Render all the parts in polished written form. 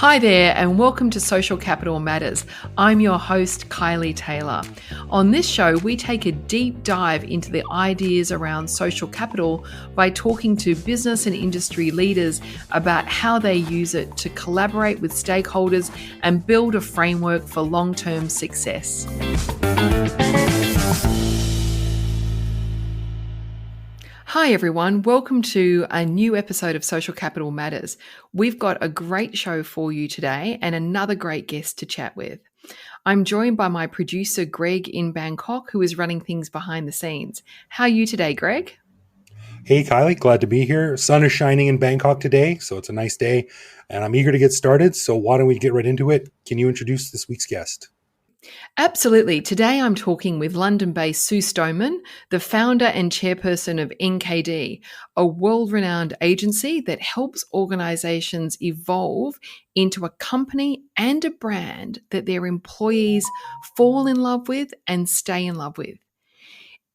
Hi there, and welcome to Social Capital Matters. I'm your host, Kylie Taylor. On this show, we take a deep dive into the ideas around social capital by talking to business and industry leaders about how they use it to collaborate with stakeholders and build a framework for long-term success. Hi everyone, welcome to a new episode of Social Capital Matters. We've got a great show for you today and another great guest to chat with. I'm joined by my producer Greg in Bangkok, who is running things behind the scenes. How are you today, Greg? Hey Kylie, glad to be here. Sun is shining in Bangkok today, so it's a nice day and I'm eager to get started. So why don't we get right into it? Can you introduce this week's guest? Absolutely. Today I'm talking with London-based Sue Stoneman, the founder and chairperson of NKD, a world-renowned agency that helps organizations evolve into a company and a brand that their employees fall in love with and stay in love with.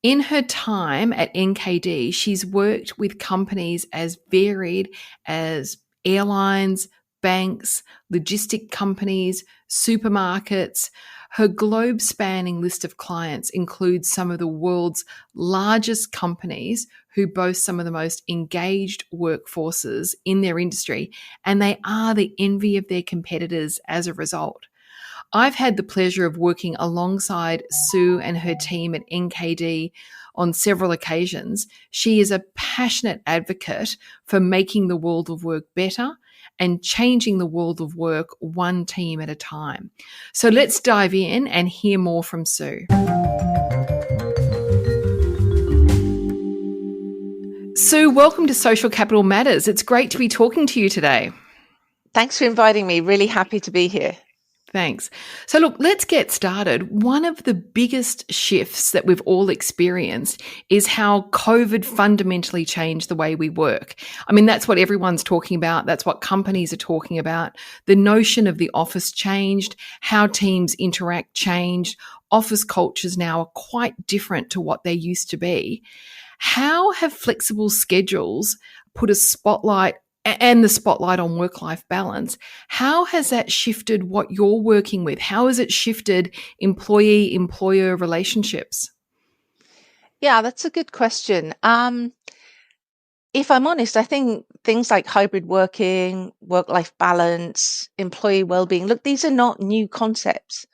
In her time at NKD, she's worked with companies as varied as airlines, banks, logistic companies, supermarkets. Her globe-spanning list of clients includes some of the world's largest companies who boast some of the most engaged workforces in their industry, and they are the envy of their competitors as a result. I've had the pleasure of working alongside Sue and her team at NKD on several occasions. She is a passionate advocate for making the world of work better and changing the world of work one team at a time. So let's dive in and hear more from Sue. Sue, welcome to Social Capital Matters. It's great to be talking to you today. Thanks for inviting me. Really happy to be here. Thanks. So look, let's get started. One of the biggest shifts that we've all experienced is how COVID fundamentally changed the way we work. I mean, that's what everyone's talking about. That's what companies are talking about. The notion of the office changed, how teams interact changed. Office cultures now are quite different to what they used to be. How have flexible schedules put a spotlight and the spotlight on work-life balance? How has that shifted what you're working with? How has it shifted employee-employer relationships? Yeah, that's a good question. If I'm honest, I think things like hybrid working, work-life balance, employee well-being, look, these are not new concepts.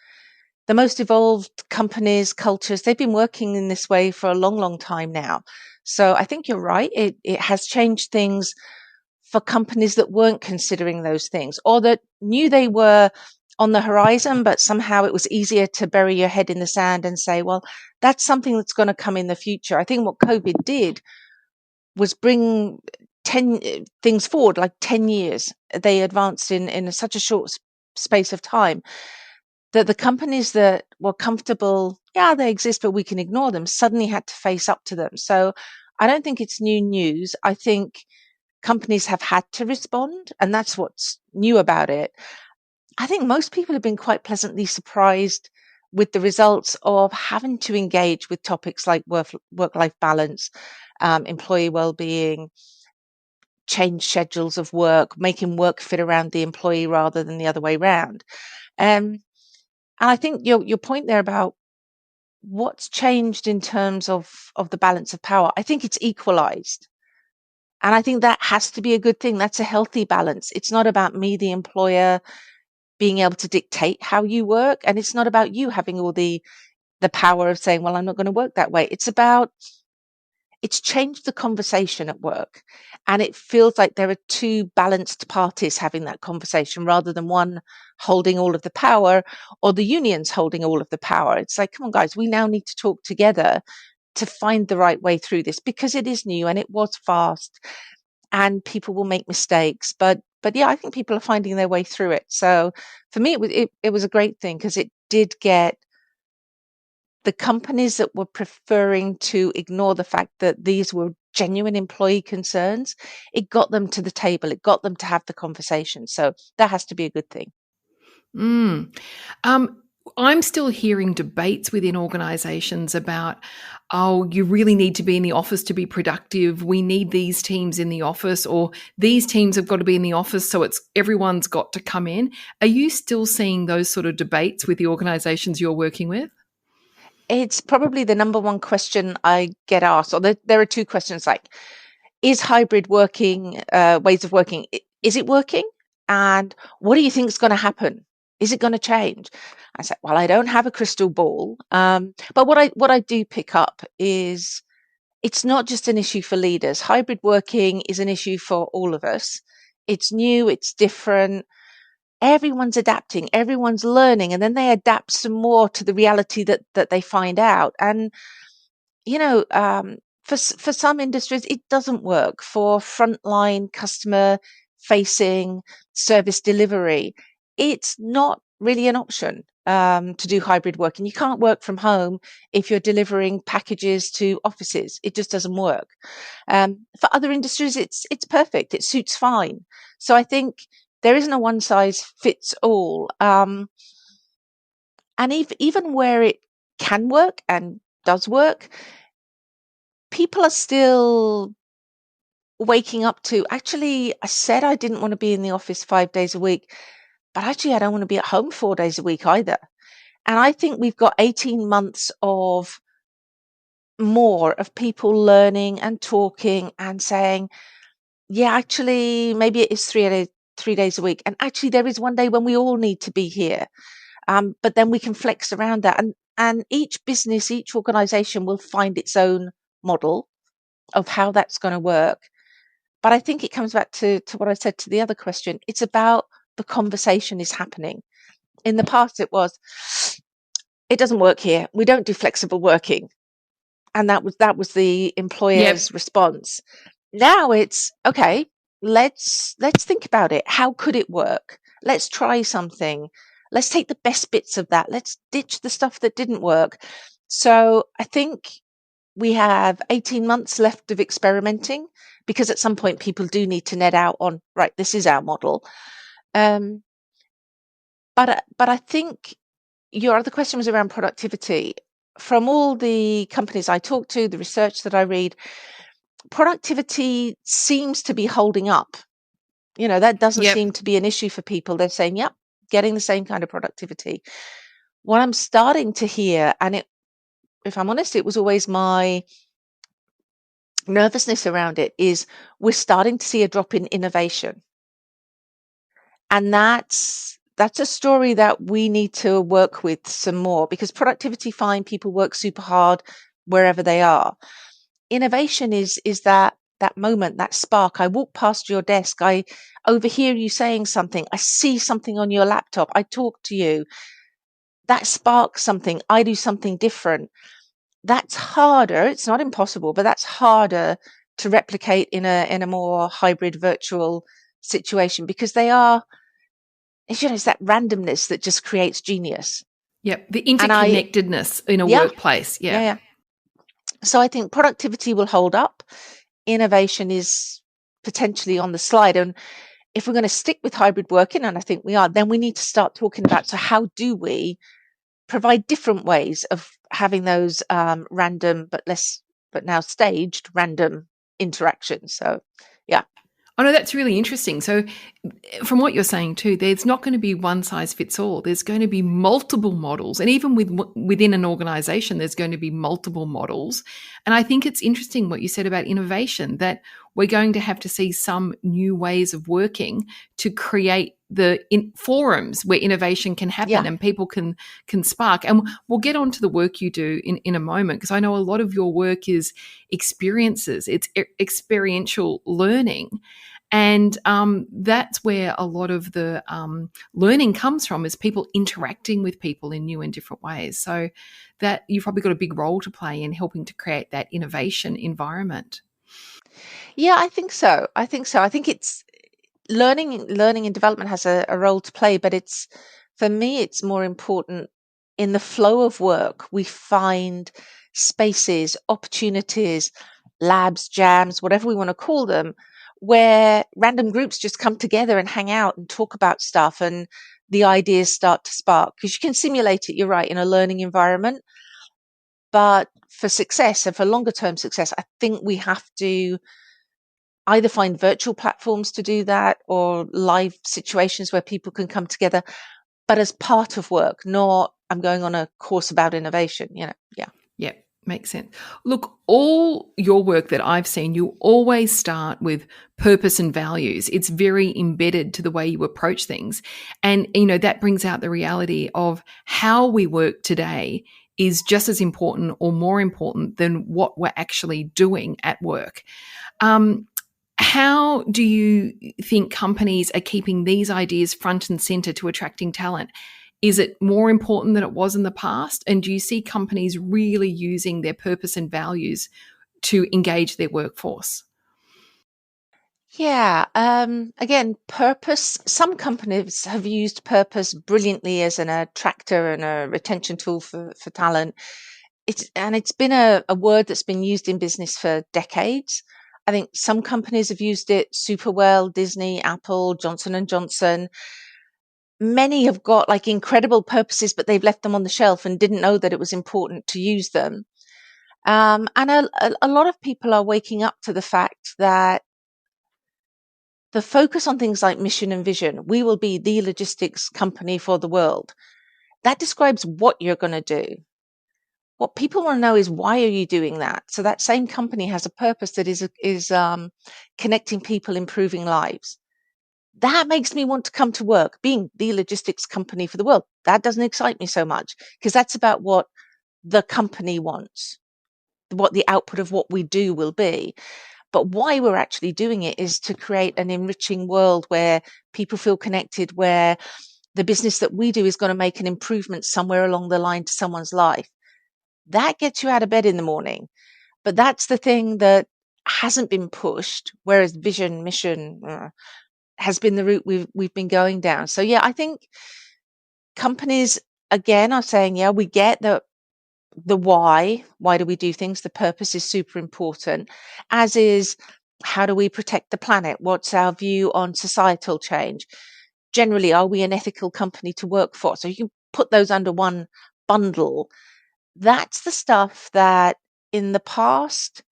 The most evolved companies, cultures, they've been working in this way for a long, long time now. So I think you're right. It has changed things for companies that weren't considering those things or that knew they were on the horizon, but somehow it was easier to bury your head in the sand and say, well, that's something that's going to come in the future. I think what COVID did was bring 10 things forward, like 10 years. They advanced in such a short space of time that the companies that were comfortable, yeah, they exist, but we can ignore them, suddenly had to face up to them. So I don't think it's new news. I think companies have had to respond, and that's what's new about it. I think most people have been quite pleasantly surprised with the results of having to engage with topics like work-life balance, employee well-being, change schedules of work, making work fit around the employee rather than the other way around. And I think your point there about what's changed in terms of the balance of power, I think it's equalized. And I think that has to be a good thing. That's a healthy balance. It's not about me, the employer, being able to dictate how you work. And it's not about you having all the power of saying, well, I'm not going to work that way. It's changed the conversation at work. And it feels like there are two balanced parties having that conversation rather than one holding all of the power or the unions holding all of the power. It's like, come on, guys, we now need to talk together to find the right way through this because it is new and it was fast and people will make mistakes. But yeah, I think people are finding their way through it. So for me, it was a great thing because it did get the companies that were preferring to ignore the fact that these were genuine employee concerns. It got them to the table. It got them to have the conversation. So that has to be a good thing. I'm still hearing debates within organizations about, oh, you really need to be in the office to be productive. We need these teams in the office, or these teams have got to be in the office, so it's everyone's got to come in. Are you still seeing those sort of debates with the organizations you're working with? It's probably the number one question I get asked, or there are two questions like, is hybrid working, ways of working, is it working? And what do you think is going to happen? Is it going to change? I said, well, I don't have a crystal ball. But what I do pick up is it's not just an issue for leaders. Hybrid working is an issue for all of us. It's new, it's different. Everyone's adapting, everyone's learning, and then they adapt some more to the reality that they find out. And you know, for some industries, it doesn't work. For frontline customer facing service delivery, it's not really an option to do hybrid working. You can't work from home if you're delivering packages to offices. It just doesn't work. For other industries, it's perfect. It suits fine. So I think there isn't a one size fits all. And even where it can work and does work, people are still waking up to, actually, I said I didn't want to be in the office 5 days a week, but actually I don't want to be at home 4 days a week either. And I think we've got 18 months of more of people learning and talking and saying, yeah, actually, maybe it is 3 days a week. And actually there is one day when we all need to be here. But then we can flex around that. And each business, each organization will find its own model of how that's going to work. But I think it comes back to what I said to the other question. It's about the conversation is happening. In the past, it was, it doesn't work here. We don't do flexible working. And that was the employer's response. Now it's, okay, let's think about it. How could it work? Let's try something. Let's take the best bits of that. Let's ditch the stuff that didn't work. So I think we have 18 months left of experimenting, because at some point people do need to net out on, right, this is our model. But I think your other question was around productivity. From all the companies I talk to, the research that I read, productivity seems to be holding up. That doesn't seem to be an issue for people. They're saying, yep, getting the same kind of productivity. What I'm starting to hear, and if I'm honest, it was always my nervousness around it, is we're starting to see a drop in innovation. And that's a story that we need to work with some more, because productivity, fine, people work super hard wherever they are. Innovation is that moment, that spark. I walk past your desk, I overhear you saying something, I see something on your laptop, I talk to you, that sparks something, I do something different. That's harder. It's not impossible, but that's harder to replicate in a more hybrid virtual situation, because it's that randomness that just creates genius. Yep. The interconnectedness in a workplace. Yeah. So I think productivity will hold up. Innovation is potentially on the slide. And if we're going to stick with hybrid working, and I think we are, then we need to start talking about, so how do we provide different ways of having those random, but now staged random interactions. So, yeah. Oh, no, that's really interesting. So from what you're saying too, there's not going to be one size fits all. There's going to be multiple models. And even within an organization, there's going to be multiple models. And I think it's interesting what you said about innovation, that we're going to have to see some new ways of working to create the forums where innovation can happen and people can spark. And we'll get on to the work you do in a moment, because I know a lot of your work is experiences. It's experiential learning. And that's where a lot of the learning comes from, is people interacting with people in new and different ways. So that you've probably got a big role to play in helping to create that innovation environment. Yeah, I think so. I think it's learning and development has a role to play, but for me, it's more important in the flow of work. We find spaces, opportunities, labs, jams, whatever we want to call them, where random groups just come together and hang out and talk about stuff. And the ideas start to spark, because you can simulate it, you're right, in a learning environment. But for success and for longer term success, I think we have to either find virtual platforms to do that or live situations where people can come together, but as part of work, not I'm going on a course about innovation, Yeah. Yeah, makes sense. Look, all your work that I've seen, you always start with purpose and values. It's very embedded to the way you approach things. And, that brings out the reality of how we work today is just as important or more important than what we're actually doing at work. How do you think companies are keeping these ideas front and center to attracting talent? Is it more important than it was in the past? And do you see companies really using their purpose and values to engage their workforce? Yeah. Again, purpose. Some companies have used purpose brilliantly as an attractor and a retention tool for talent. It's been a word that's been used in business for decades. I think some companies have used it super well. Disney, Apple, Johnson and Johnson. Many have got like incredible purposes, but they've left them on the shelf and didn't know that it was important to use them. And a lot of people are waking up to the fact that the focus on things like mission and vision, we will be the logistics company for the world. That describes what you're going to do. What people want to know is, why are you doing that? So that same company has a purpose that is connecting people, improving lives. That makes me want to come to work. Being the logistics company for the world, that doesn't excite me so much, because that's about what the company wants, what the output of what we do will be. But why we're actually doing it is to create an enriching world where people feel connected, where the business that we do is going to make an improvement somewhere along the line to someone's life. That gets you out of bed in the morning. But that's the thing that hasn't been pushed, whereas vision, mission has been the route we've been going down. So yeah, I think companies again are saying, yeah, we get the why do we do things? The purpose is super important, as is how do we protect the planet? What's our view on societal change? Generally, are we an ethical company to work for? So you can put those under one bundle. That's the stuff that in the past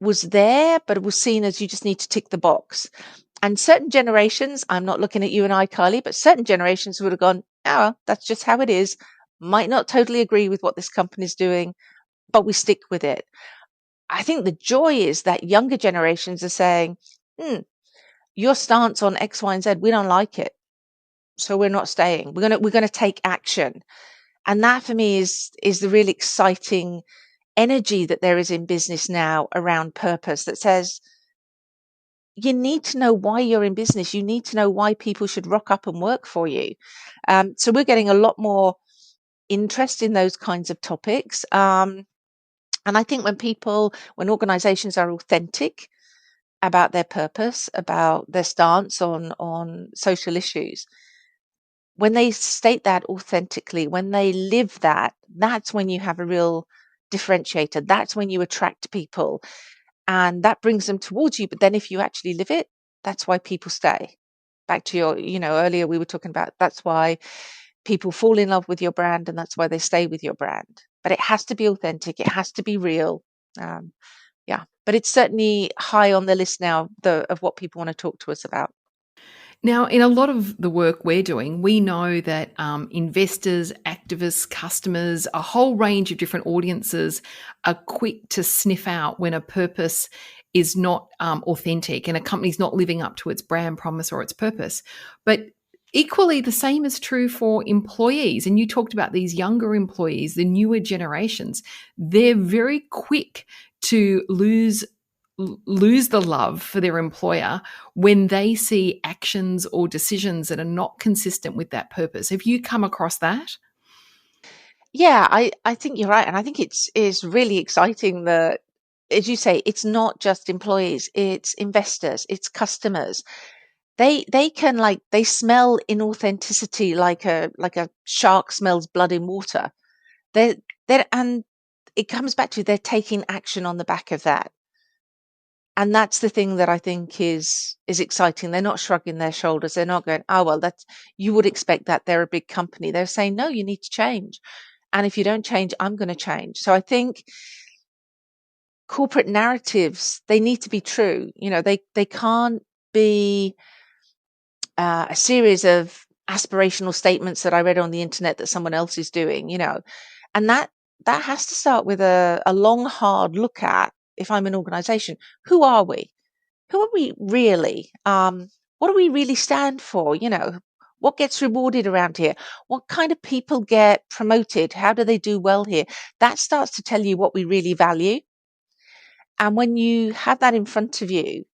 was there, but it was seen as you just need to tick the box. And certain generations, I'm not looking at you and I, Kylie, but certain generations would have gone, oh, that's just how it is. Might not totally agree with what this company's doing, but we stick with it. I think the joy is that younger generations are saying, your stance on X, Y, and Z, we don't like it. So we're not staying. We're gonna take action. And that for me is the really exciting energy that there is in business now around purpose, that says you need to know why you're in business. You need to know why people should rock up and work for you. So we're getting a lot more interest in those kinds of topics. And I think when organizations are authentic about their purpose, about their stance on social issues, when they state that authentically, when they live that, that's when you have a real differentiator. That's when you attract people and that brings them towards you. But then if you actually live it, that's why people stay. Back to your, earlier we were talking about, that's why people fall in love with your brand and that's why they stay with your brand. But it has to be authentic. It has to be real. Yeah, but it's certainly high on the list now of what people want to talk to us about. Now, in a lot of the work we're doing, we know that investors, activists, customers, a whole range of different audiences are quick to sniff out when a purpose is not authentic and a company's not living up to its brand promise or its purpose. But equally, the same is true for employees. And you talked about these younger employees, the newer generations. They're very quick to lose the love for their employer when they see actions or decisions that are not consistent with that purpose. Have you come across that? Yeah, I think you're right. And I think is really exciting that, as you say, it's not just employees, it's investors, it's customers. They can, like, they smell inauthenticity like a shark smells blood in water. And it comes back to they're taking action on the back of that. And that's the thing that I think is exciting. They're not shrugging their shoulders. They're not going, oh, well, that's, you would expect that. They're a big company. They're saying, no, you need to change. And if you don't change, I'm going to change. So I think corporate narratives, they need to be true. They can't be a series of aspirational statements that I read on the internet that someone else is doing, and that has to start with a long, hard look at, if I'm an organization, who are we? Who are we really? What do we really stand for? What gets rewarded around here? What kind of people get promoted? How do they do well here? That starts to tell you what we really value. And when you have that in front of you,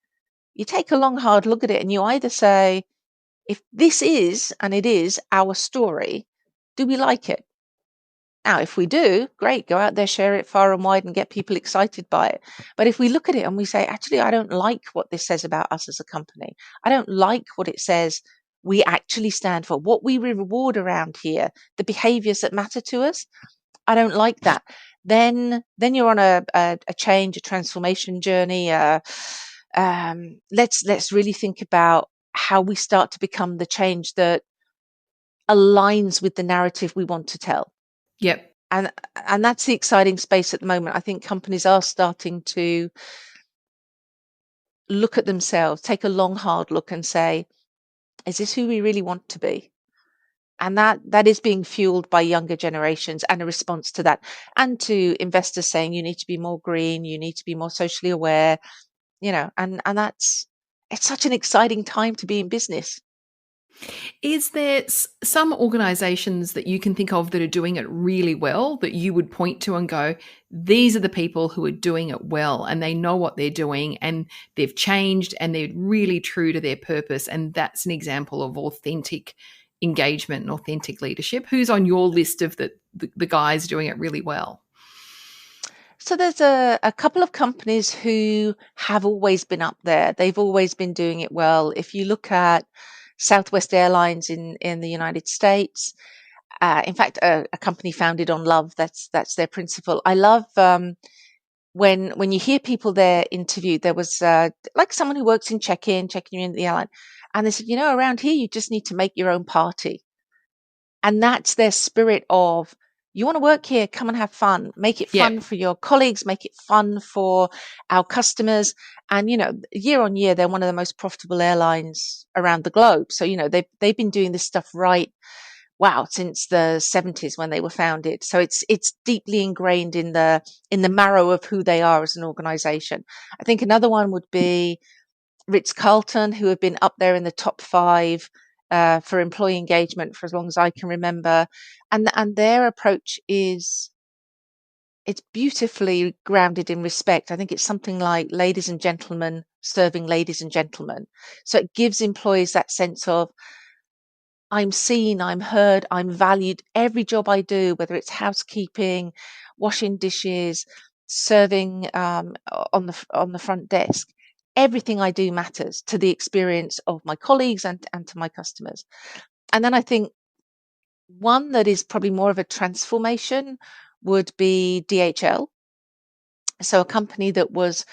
you take a long, hard look at it and you either say, if this is, and it is, our story, do we like it? Now, if we do, great, go out there, share it far and wide and get people excited by it. But if we look at it and we say, actually, I don't like what this says about us as a company. I don't like what it says we actually stand for, what we reward around here, the behaviors that matter to us. I don't like that. Then you're on a change, a transformation journey. Let's really think about how we start to become the change that aligns with the narrative we want to tell. Yep. And that's the exciting space at the moment. I think companies are starting to look at themselves, take a long, hard look and say, is this who we really want to be? And that is being fueled by younger generations and a response to that. And to investors saying you need to be more green, you need to be more socially aware, and it's such an exciting time to be in business. Is there some organizations that you can think of that are doing it really well that you would point to and go, these are the people who are doing it well and they know what they're doing and they've changed and they're really true to their purpose? And that's an example of authentic engagement and authentic leadership. Who's on your list of the guys doing it really well? So there's a couple of companies who have always been up there. They've always been doing it well. If you look at Southwest Airlines in the United States, in fact, a company founded on love. That's their principle. I love when you hear people there interviewed. There was like someone who works in checking you in the airline, and they said, around here you just need to make your own party, and that's their spirit of, you want to work here, come and have fun, make it fun for your colleagues, make it fun for our customers. And, year on year, they're one of the most profitable airlines around the globe. So, they've been doing this stuff right. Wow, since the 70s when they were founded. So it's deeply ingrained in the marrow of who they are as an organization. I think another one would be Ritz-Carlton, who have been up there in the top 5 for employee engagement for as long as I can remember. And their approach it's beautifully grounded in respect. I think it's something like ladies and gentlemen serving ladies and gentlemen. So it gives employees that sense of, I'm seen, I'm heard, I'm valued. Every job I do, whether it's housekeeping, washing dishes, serving on the front desk, everything I do matters to the experience of my colleagues and to my customers. And then I think one that is probably more of a transformation would be DHL. So a company that was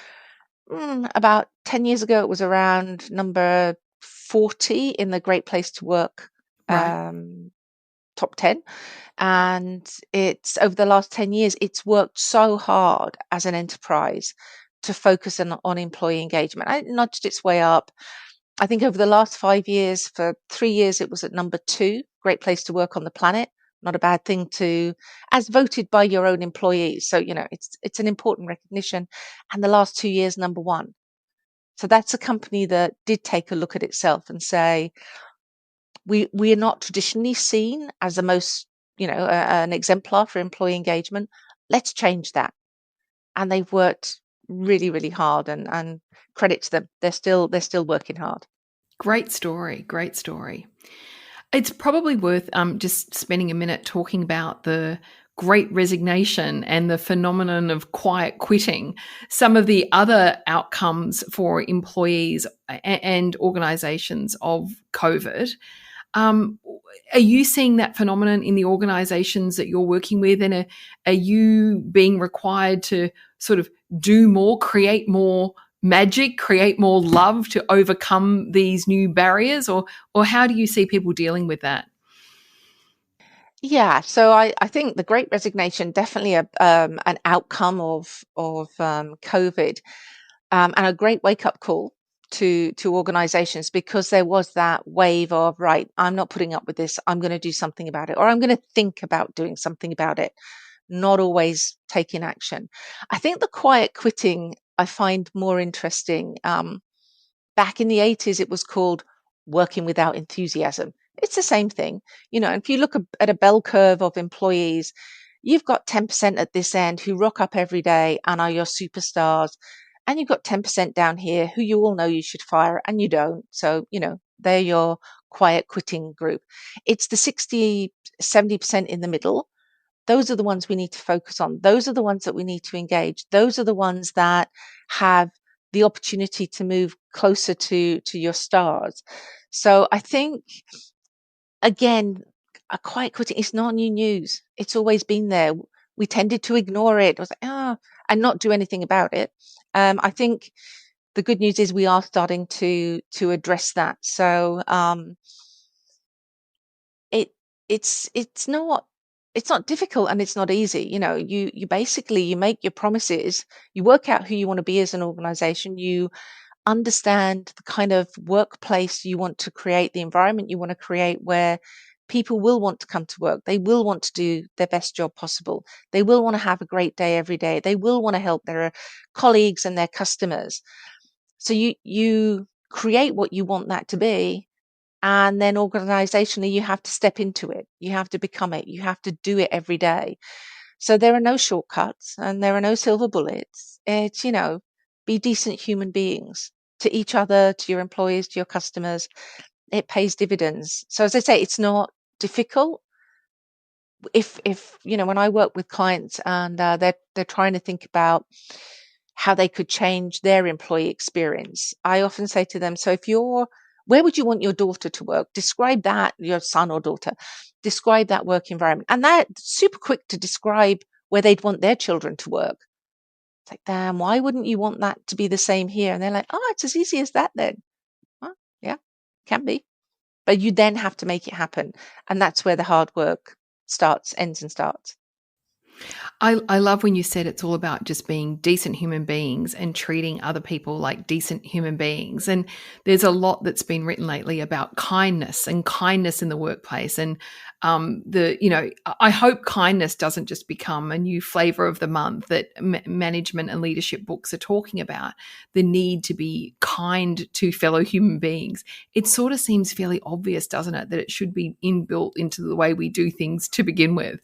about 10 years ago, it was around number 40 in the Great Place to Work top 10. And it's over the last 10 years, it's worked so hard as an enterprise to focus on employee engagement. It nudged its way up. I think over the last 5 years, for 3 years, it was at number 2, Great Place to Work on the planet. Not a bad thing as voted by your own employees. So, it's an important recognition. And the last 2 years, number 1. So that's a company that did take a look at itself and say, we are not traditionally seen as the most, an exemplar for employee engagement. Let's change that. And they've worked really, really hard, and credit to them. They're still working hard. Great story. Great story. It's probably worth just spending a minute talking about the great resignation and the phenomenon of quiet quitting, some of the other outcomes for employees and organizations of COVID. Are you seeing that phenomenon in the organizations that you're working with? And are you being required to sort of do more, create more magic, create more love to overcome these new barriers, or how do you see people dealing with that? Yeah, so I think the Great Resignation definitely an outcome of COVID, and a great wake up call to organizations, because there was that wave of, right, I'm not putting up with this. I'm going to do something about it, or I'm going to think about doing something about it. Not always taking action. I think the quiet quitting I find more interesting. Back in the 80s, it was called working without enthusiasm. It's the same thing. If you look at a bell curve of employees, you've got 10% at this end who rock up every day and are your superstars. And you've got 10% down here who you all know you should fire and you don't. So, they're your quiet quitting group. It's the 60, 70% in the middle. Those are the ones we need to focus on. Those are the ones that we need to engage. Those are the ones that have the opportunity to move closer to your stars. So I think, again, a quiet quitting is not new news. It's always been there. We tended to ignore it. I was like, and not do anything about it. I think the good news is we are starting to address that. So it it's not difficult, and it's not easy. You basically, you make your promises, you work out who you want to be as an organization, you understand the kind of workplace you want to create, the environment you want to create, where people will want to come to work, they will want to do their best job possible, they will want to have a great day every day, they will want to help their colleagues and their customers. So you create what you want that to be, and then organizationally, you have to step into it. You have to become it. You have to do it every day. So there are no shortcuts and there are no silver bullets. It's, be decent human beings to each other, to your employees, to your customers. It pays dividends. So as I say, it's not difficult. If when I work with clients and they're trying to think about how they could change their employee experience, I often say to them, so where would you want your daughter to work? Describe that, your son or daughter. Describe that work environment. And they're super quick to describe where they'd want their children to work. It's like, damn, why wouldn't you want that to be the same here? And they're like, oh, it's as easy as that then. Well, yeah, can be. But you then have to make it happen. And that's where the hard work ends and starts. I love when you said it's all about just being decent human beings and treating other people like decent human beings. And there's a lot that's been written lately about kindness and kindness in the workplace. And I hope kindness doesn't just become a new flavor of the month that management and leadership books are talking about. The need to be kind to fellow human beings. It sort of seems fairly obvious, doesn't it, that it should be inbuilt into the way we do things to begin with.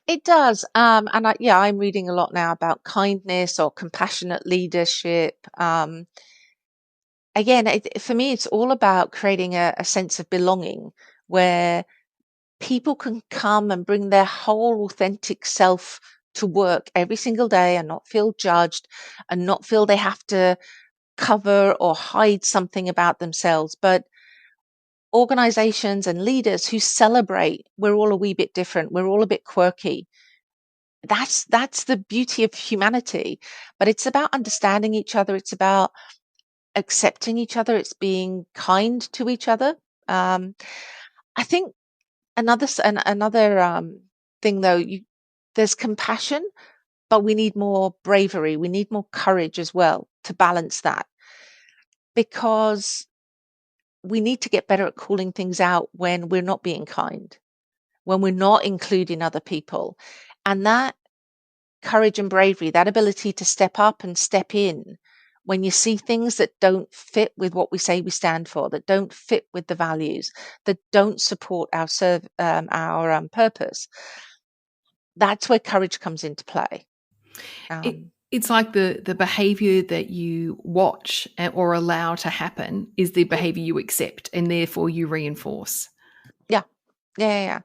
It does. I'm reading a lot now about kindness or compassionate leadership. Again, for me, it's all about creating a sense of belonging where people can come and bring their whole authentic self to work every single day and not feel judged and not feel they have to cover or hide something about themselves. But organizations and leaders who celebrate, we're all a wee bit different, we're all a bit quirky. That's the beauty of humanity. But it's about understanding each other. It's about accepting each other. It's being kind to each other. I think another thing though, there's compassion, but we need more bravery. We need more courage as well to balance that, because we need to get better at calling things out when we're not being kind, when we're not including other people. And that courage and bravery, that ability to step up and step in when you see things that don't fit with what we say we stand for, that don't fit with the values, that don't support our purpose. That's where courage comes into play. It's like the behavior that you watch or allow to happen is the behavior you accept, and therefore you reinforce. Yeah.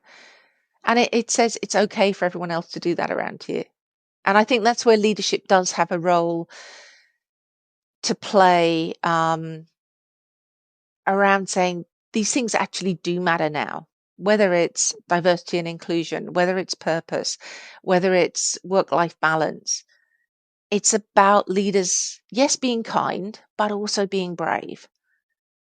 And it says it's okay for everyone else to do that around here. And I think that's where leadership does have a role to play, around saying these things actually do matter now, whether it's diversity and inclusion, whether it's purpose, whether it's work-life balance. It's about leaders, yes, being kind, but also being brave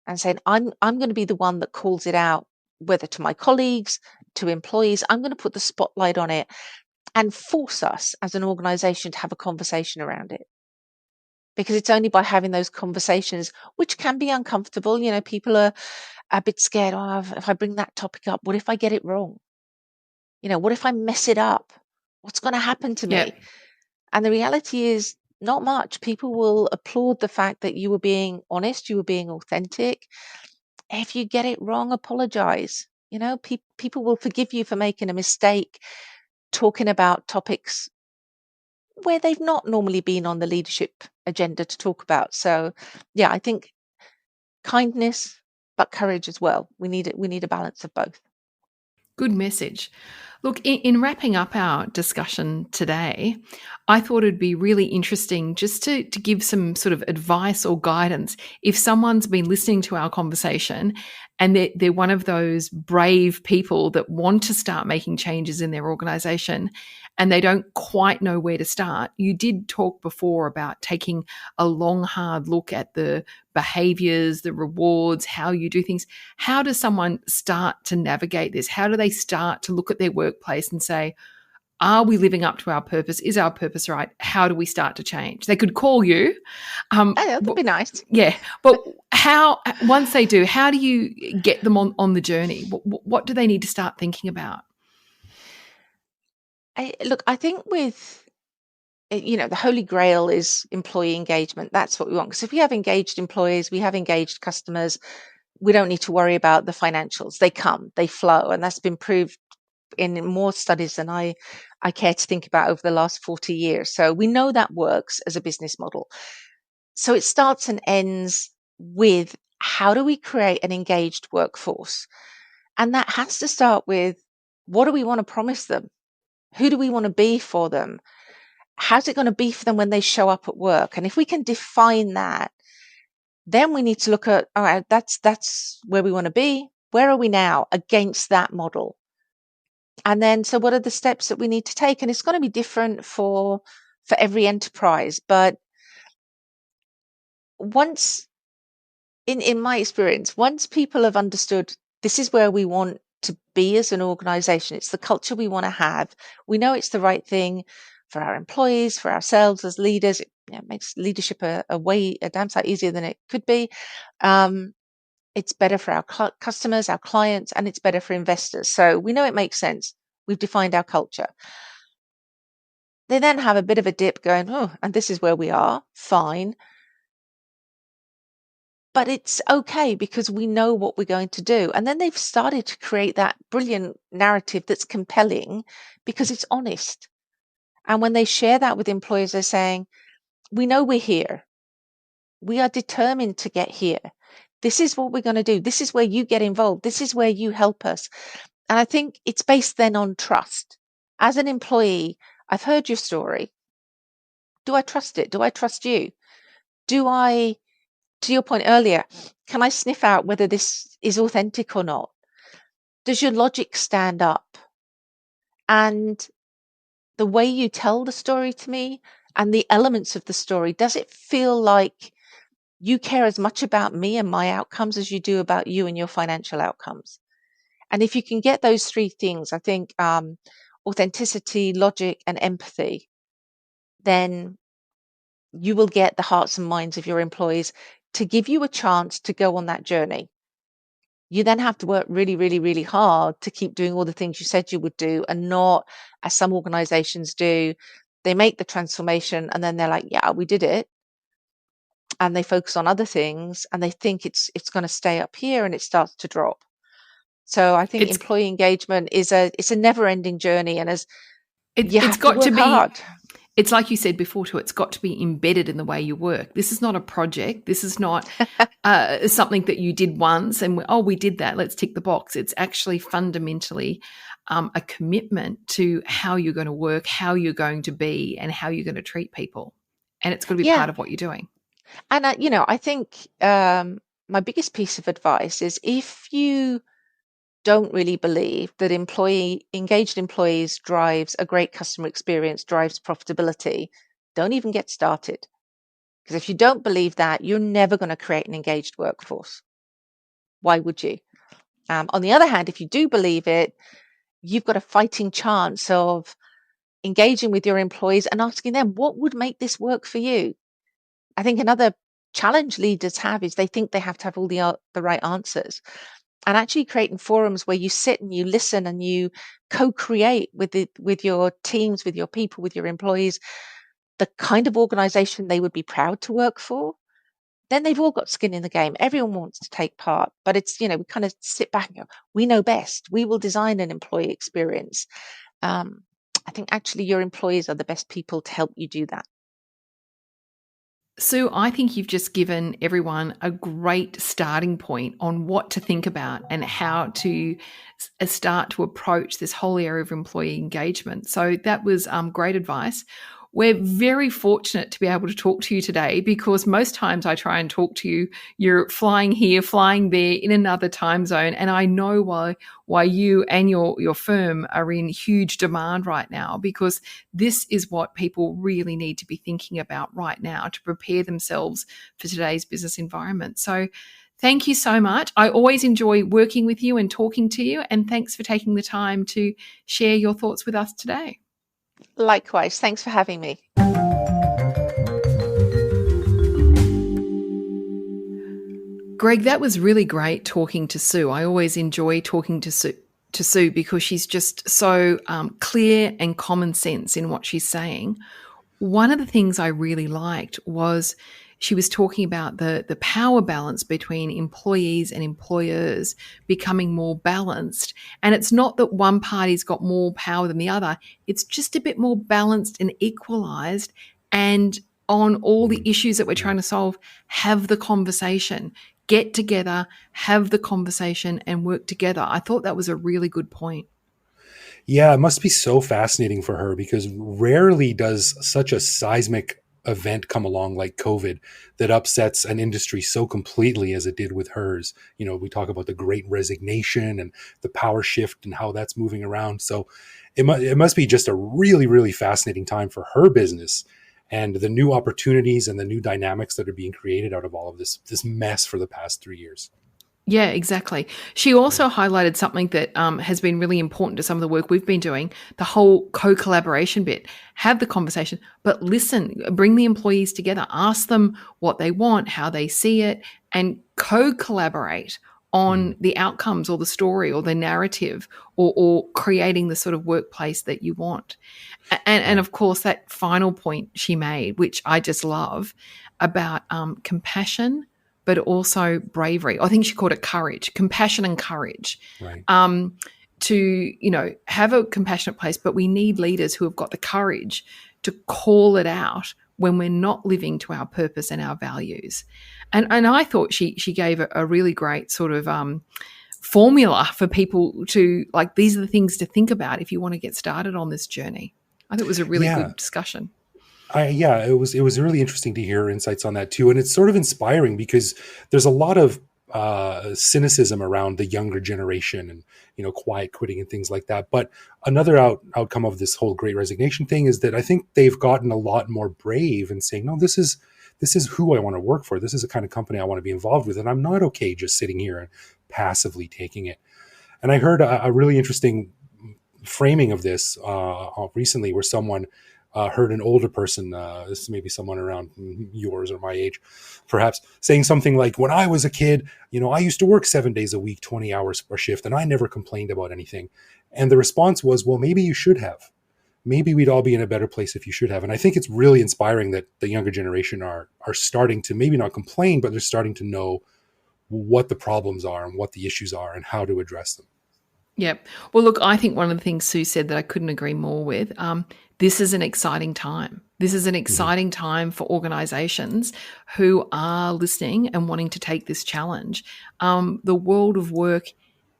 and saying, I'm going to be the one that calls it out, whether to my colleagues, to employees. I'm going to put the spotlight on it and force us as an organization to have a conversation around it. Because it's only by having those conversations, which can be uncomfortable. People are a bit scared. Oh, if I bring that topic up, what if I get it wrong? What if I mess it up? What's going to happen to Yep. me? And the reality is, not much. People will applaud the fact that you were being honest, you were being authentic. If you get it wrong, apologize. People will forgive you for making a mistake, talking about topics where they've not normally been on the leadership agenda to talk about. So, yeah, I think kindness, but courage as well. We need it. We need a balance of both. Good message. Look, in wrapping up our discussion today, I thought it'd be really interesting just to give some sort of advice or guidance. If someone's been listening to our conversation and they're one of those brave people that want to start making changes in their organization and they don't quite know where to start, you did talk before about taking a long, hard look at the behaviors, the rewards, how you do things. How does someone start to navigate this? How do they start to look at their workplace and say, are we living up to our purpose? Is our purpose right? How do we start to change? They could call you. Oh, that'd be nice. Yeah. But how, once they do, how do you get them on the journey? What do they need to start thinking about? I think with, the holy grail is employee engagement. That's what we want. Because if we have engaged employees, we have engaged customers, we don't need to worry about the financials. They come, they flow. And that's been proved in more studies than I care to think about over the last 40 years. So we know that works as a business model. So it starts and ends with, how do we create an engaged workforce? And that has to start with, what do we want to promise them? Who do we want to be for them? How's it going to be for them when they show up at work? And if we can define that, then we need to look at, all right, that's where we want to be. Where are we now against that model? And then, so what are the steps that we need to take? And it's going to be different for every enterprise. But once, in my experience, once people have understood this is where we want to be as an organization, it's the culture we want to have, we know it's the right thing for our employees, for ourselves as leaders. It makes leadership a damn sight easier than it could be. It's better for our customers, our clients, and it's better for investors. So we know it makes sense. We've defined our culture. They then have a bit of a dip going, oh, and this is where we are. Fine. But it's okay because we know what we're going to do. And then they've started to create that brilliant narrative that's compelling because it's honest. And when they share that with employees, they're saying, we know we're here. We are determined to get here. This is what we're going to do. This is where you get involved. This is where you help us. And I think it's based then on trust. As an employee, I've heard your story. Do I trust it? Do I trust you? Do I, to your point earlier, can I sniff out whether this is authentic or not? Does your logic stand up? And the way you tell the story to me and the elements of the story, does it feel like you care as much about me and my outcomes as you do about you and your financial outcomes? And if you can get those three things, I think authenticity, logic, and empathy, then you will get the hearts and minds of your employees to give you a chance to go on that journey. You then have to work really, really, really hard to keep doing all the things you said you would do, and not, as some organizations do, they make the transformation and then they're like, yeah, we did it. And they focus on other things and they think it's going to stay up here, and it starts to drop. So I think It's employee engagement it's a never ending journey. And as you it's have to got to work be. hard. It's like you said before too, it's got to be embedded in the way you work. This is not a project. This is not something that you did once and, we did that, let's tick the box. It's actually fundamentally a commitment to how you're going to work, how you're going to be, and how you're going to treat people. And it's got to be Yeah. part of what you're doing. And I think my biggest piece of advice is, if you don't really believe that engaged employees drives a great customer experience, drives profitability, don't even get started. Because if you don't believe that, you're never going to create an engaged workforce. Why would you? On the other hand, if you do believe it, you've got a fighting chance of engaging with your employees and asking them, what would make this work for you? I think another challenge leaders have is they think they have to have all the right answers. And actually creating forums where you sit and you listen and you co-create with your teams, with your people, with your employees, the kind of organization they would be proud to work for, then they've all got skin in the game. Everyone wants to take part, but it's, we kind of sit back and go, we know best. We will design an employee experience. I think actually your employees are the best people to help you do that. Sue, I think you've just given everyone a great starting point on what to think about and how to start to approach this whole area of employee engagement. So that was great advice. We're very fortunate to be able to talk to you today because most times I try and talk to you, you're flying here, flying there in another time zone. And I know why you and your firm are in huge demand right now, because this is what people really need to be thinking about right now to prepare themselves for today's business environment. So thank you so much. I always enjoy working with you and talking to you. And thanks for taking the time to share your thoughts with us today. Likewise. Thanks for having me. Greg, that was really great talking to Sue. I always enjoy talking to Sue because she's just so clear and common sense in what she's saying. One of the things I really liked was she was talking about the power balance between employees and employers becoming more balanced. And it's not that one party's got more power than the other. It's just a bit more balanced and equalized. And on all the issues that we're trying to solve, have the conversation, get together, have the conversation and work together. I thought that was a really good point. Yeah, it must be so fascinating for her because rarely does such a seismic event come along like COVID that upsets an industry so completely as it did with hers. We talk about the great resignation and the power shift and how that's moving around. So it must be just a really, really fascinating time for her business and the new opportunities and the new dynamics that are being created out of all of this mess for the past 3 years. Yeah, exactly. She also highlighted something that has been really important to some of the work we've been doing, the whole co-collaboration bit. Have the conversation, but listen, bring the employees together, ask them what they want, how they see it, and co-collaborate on the outcomes or the story or the narrative or creating the sort of workplace that you want. And of course, that final point she made, which I just love, about compassion, but also bravery. I think she called it courage, compassion and courage. Right. To, have a compassionate place, but we need leaders who have got the courage to call it out when we're not living to our purpose and our values. And I thought she gave a really great sort of formula for people to, like, these are the things to think about if you want to get started on this journey. I thought it was a really good discussion. It was really interesting to hear insights on that too. And it's sort of inspiring because there's a lot of cynicism around the younger generation and, quiet quitting and things like that. But another outcome of this whole great resignation thing is that I think they've gotten a lot more brave in saying, no, this is who I want to work for. This is the kind of company I want to be involved with. And I'm not okay just sitting here and passively taking it. And I heard a really interesting framing of this recently where someone heard an older person, this is maybe someone around yours or my age, perhaps, saying something like, when I was a kid, I used to work 7 days a week, 20 hours per shift, and I never complained about anything. And the response was, well, maybe you should have. Maybe we'd all be in a better place if you should have. And I think it's really inspiring that the younger generation are starting to maybe not complain, but they're starting to know what the problems are and what the issues are and how to address them. Yep. Well, look, I think one of the things Sue said that I couldn't agree more with, this is an exciting time. This is an exciting time for organizations who are listening and wanting to take this challenge. The world of work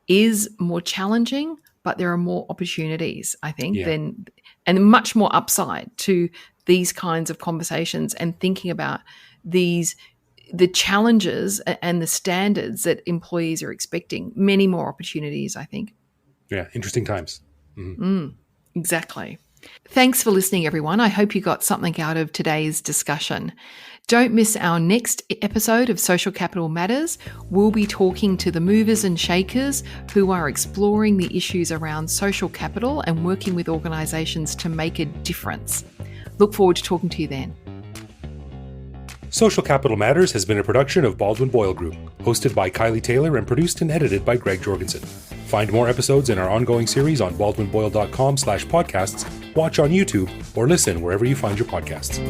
is more challenging, but there are more opportunities, I think, and much more upside to these kinds of conversations and thinking about the challenges and the standards that employees are expecting. Many more opportunities, I think. Yeah, interesting times. Exactly. Thanks for listening, everyone. I hope you got something out of today's discussion. Don't miss our next episode of Social Capital Matters. We'll be talking to the movers and shakers who are exploring the issues around social capital and working with organisations to make a difference. Look forward to talking to you then. Social Capital Matters has been a production of Baldwin Boyle Group, hosted by Kylie Taylor and produced and edited by Greg Jorgensen. Find more episodes in our ongoing series on baldwinboyle.com/podcasts, watch on YouTube, or listen wherever you find your podcasts.